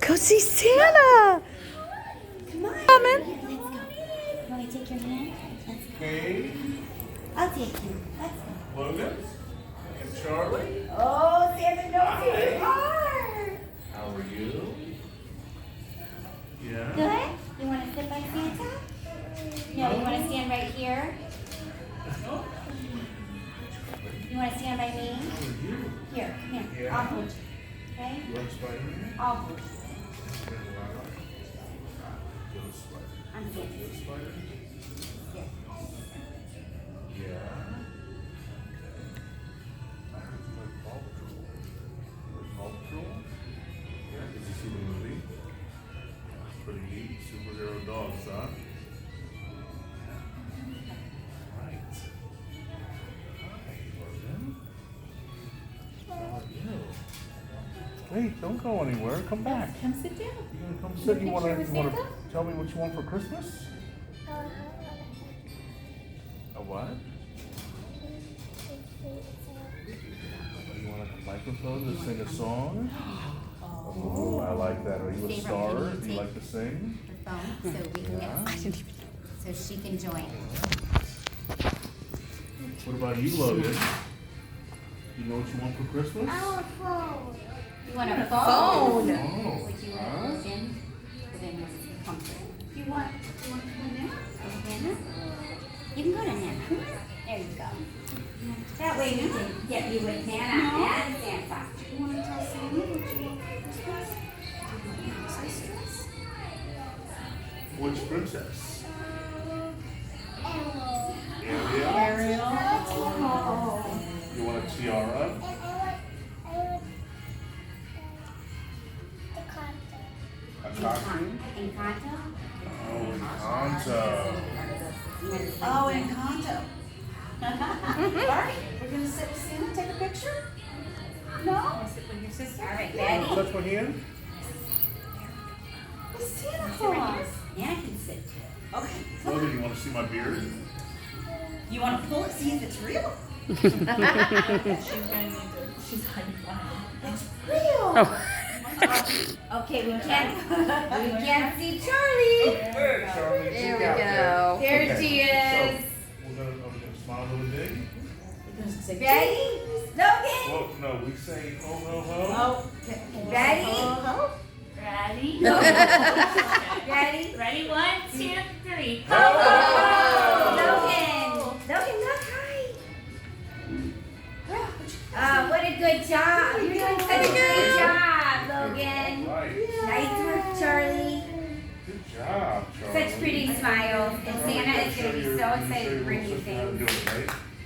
Go see Santa. Come on. Coming. Let's go. Want to take your hand? Let's go. Hey, I'll take you. Let's go. Logan and Charlie. Oh, Santa knows who you are. How are you? Yeah. Good? You want to sit by Santa? No, you want to stand right here? You want to stand by me? How are you? Here, come here. Yeah. I'll hold you. Okay? You want Spider-Man? I'll hold you. Go to Spider. I'm Go Santa. to Spider. Here. Yeah. I heard you like Paw Patrol. You like Paw Patrol? Yeah. Did you see the movie? Pretty neat. Superhero dogs, huh? Right. Hi, Logan. How are you? Wait, don't go anywhere. Come back. Come sit down. You gonna come Your sit? You picture wanna with Santa? tell me what you want for Christmas? A what? You want a microphone to sing a song? Oh, I like that. Are you a Favorite star? thing to Do you like to sing? Her phone so we can Yeah. get so she can join. What about you, Logan? You know what you want for Christmas? You want a phone? Oh, Would you huh? want in? Put in this comfort. You want to go to Nana? You can go to Nana. There you go. That way we can get you with Nana and Santa. You want to tell Santa what you want for Christmas? Which princess? Ariel. Ariel. You want a tiara? A costume? Encanto? Oh, Encanto. Oh, Encanto. Alright, we're gonna sit with Santa, take a picture? No? Sit with your sister. All right, Want Betty. to touch my hand? It's Santa Sit right Claus. here. Nana can sit too. Okay, Logan, you want to see my beard? you wanna pull it, see if it's real? She's gonna need to. She's hiding behind. It's real! Okay, we can't see Charlie. There, Charlie. There we go. There Okay, she is. So, we're gonna smile really big. We're gonna say, Ready? Logan. Well, no, we say ho ho ho. Oh, okay. Ready? Ready? Ready? Ready? 1, 2, 3. Oh, Logan. Logan, look, hi. What a good job. You're doing such a good job, Logan. Right. Nice work, Charlie. Good job, Charlie. Such pretty smiles. And Santa is going to be so excited to bring you things.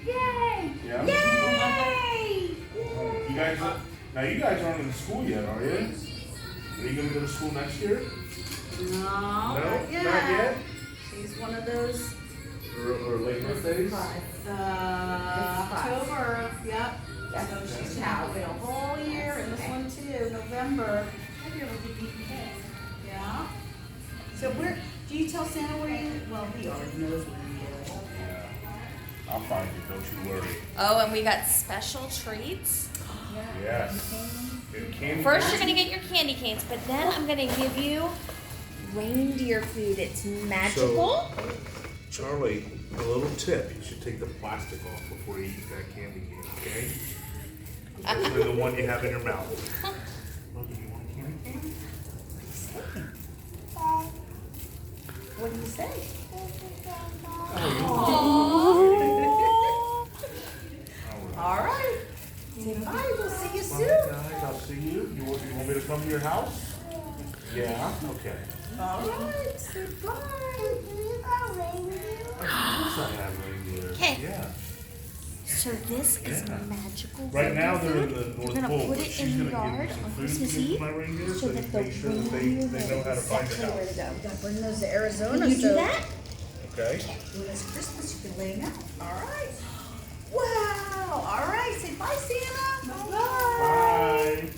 Yay! Yeah? Yay! You guys, now you guys aren't in school yet, are you? Are you gonna go to school next year? No, No, not not yet. yet. She's one of those, Or late birthdays? October, yep. So she's now wait a whole year, and this one too, November. Yeah. So where, do you tell Santa where you, well, he already knows where you live. Yeah. I'll find you, don't you worry. Oh, and we got special treats. Yes. And candy First, you're cane. gonna get your candy canes, but then I'm gonna give you reindeer food. It's magical. Charlie, a little tip, you should take the plastic off before you eat that candy cane, okay? Especially the one you have in your mouth. Logan, you want a candy cane? What do you say? All right. Say bye, we'll see you Bye, soon. guys, I'll see you. You want me to come to your house? Yeah, okay. All right, say bye. Of course I have reindeer. Okay. Yeah. So this is Yeah. magical Right now they're in reindeer the food. North We're gonna Pole, put but it she's in the gonna give me yard some on food Christmas to give Eve my reindeer so that the make sure that they reindeer know how to knows find exactly the where to house. go. We gotta bring those to Arizona. Can you do so that? Okay? When it's Christmas, you can lay them out. All right. Wow. All right. Say bye, Santa. Bye. Bye.